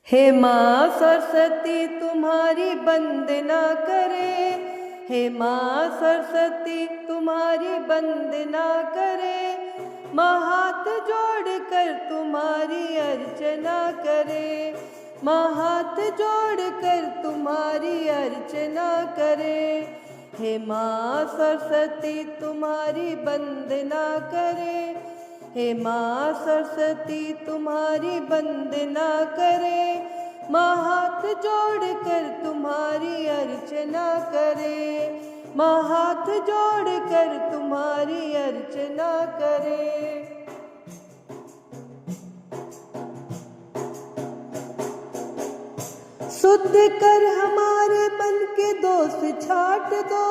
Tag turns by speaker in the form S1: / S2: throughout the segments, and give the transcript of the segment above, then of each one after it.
S1: हे माँ सरस्वती तुम्हारी वंदना करे, हे माँ सरस्वती तुम्हारी वंदना करे, माँ हाथ जोड़ कर तुम्हारी अर्चना करे, माँ हाथ जोड़ कर तुम्हारी अर्चना करे। हे माँ सरस्वती तुम्हारी वंदना करे, हे माँ सरस्वती तुम्हारी वंदना करे, माँ हाथ जोड़ कर तुम्हारी अर्चना करे, माँ हाथ जोड़ कर तुम्हारी अर्चना करे। शुद्ध कर हमारे मन के दोष छाट दो,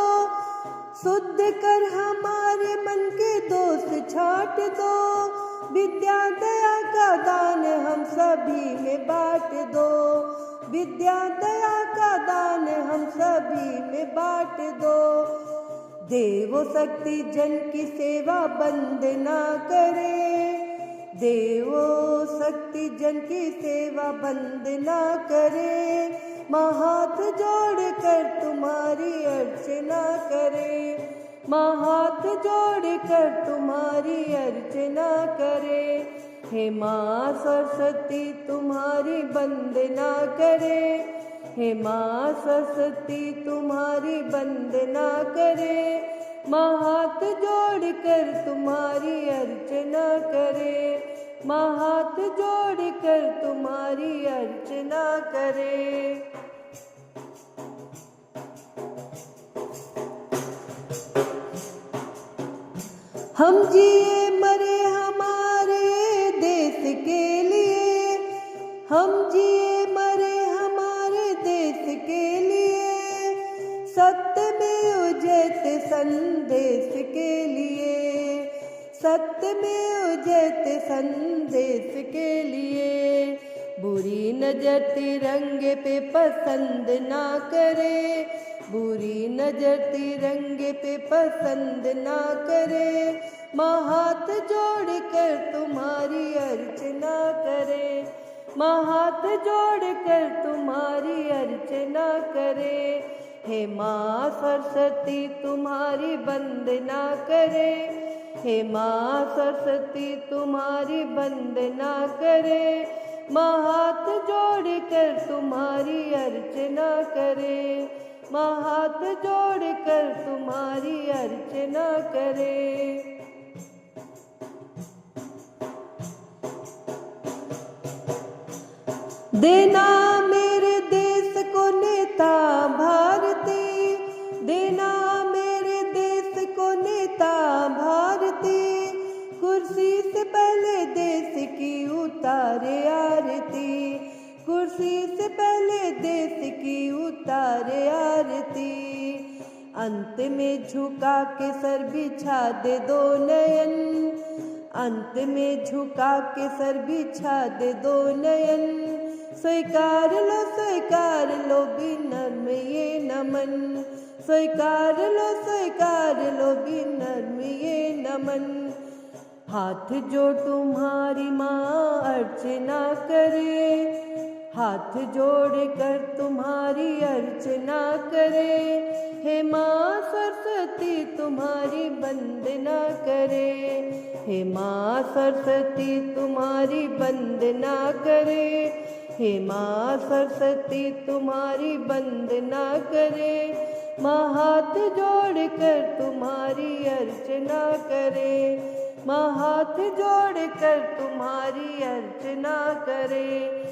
S1: शुद्ध कर हमारे मन के दोष छाट दो, विद्या दया का दान हम सभी में बांट दो, विद्या दया का दान हम सभी में बांट दो। देवो शक्ति जन की सेवा बंद ना करे, देवो शक्ति जन की सेवा बंद ना करे, माँ हाथ जोड़ कर तुम्हारी अर्चना करे, माँ हाथ जोड़ कर तुम्हारी अर्चना करे। हे माँ सरस्वती तुम्हारी वंदना करे, हे माँ सरस्वती तुम्हारी वंदना करे, माँ हाथ जोड़ कर तुम्हारी अर्चना करे, माँ हाथ जोड़ कर तुम्हारी अर्चना करे। हम जिए मरे हमारे देश के लिए, हम जिए मरे हमारे देश के लिए, सत्यमेव जयते संदेश के लिए, सत्यमेव जयते संदेश के लिए। बुरी नजर तिरंगे पे पसंद ना करे, बुरी नजर तिरंगे पे पसंद ना करे, माँ हाथ जोड़ कर तुम्हारी अर्चना करे, माँ हाथ जोड़ कर तुम्हारी अर्चना करे। हे माँ सरस्वती तुम्हारी वंदना करे, हे माँ सरस्वती तुम्हारी वंदना करे, माँ हाथ जोड़ कर तुम्हारी अर्चना करे, माँ हाथ जोड़ कर तुम्हारी अर्चना करे। देना मेरे देश को नेता भारती, देना मेरे देश को नेता भारती, कुर्सी से पहले देश की उतारे आरती, कुर्सी से पहले देश की उतारे आरती। अंत में झुका के सर बिछा दे दो नयन, अंत में झुका के सर बिछा दे दो नयन, स्वीकार लो विनम्र ये नमन, स्वीकार लो विनम्र ये नमन। हाथ जो तुम्हारी माँ अर्चना करे, हाथ जोड़ कर तुम्हारी अर्चना करे, हे माँ सरस्वती तुम्हारी वंदना करे, हे माँ सरस्वती तुम्हारी वंदना करे, हे माँ सरस्वती तुम्हारी वंदना करे, माँ हाथ जोड़ कर तुम्हारी अर्चना करे, माँ हाथ जोड़ कर तुम्हारी अर्चना करे।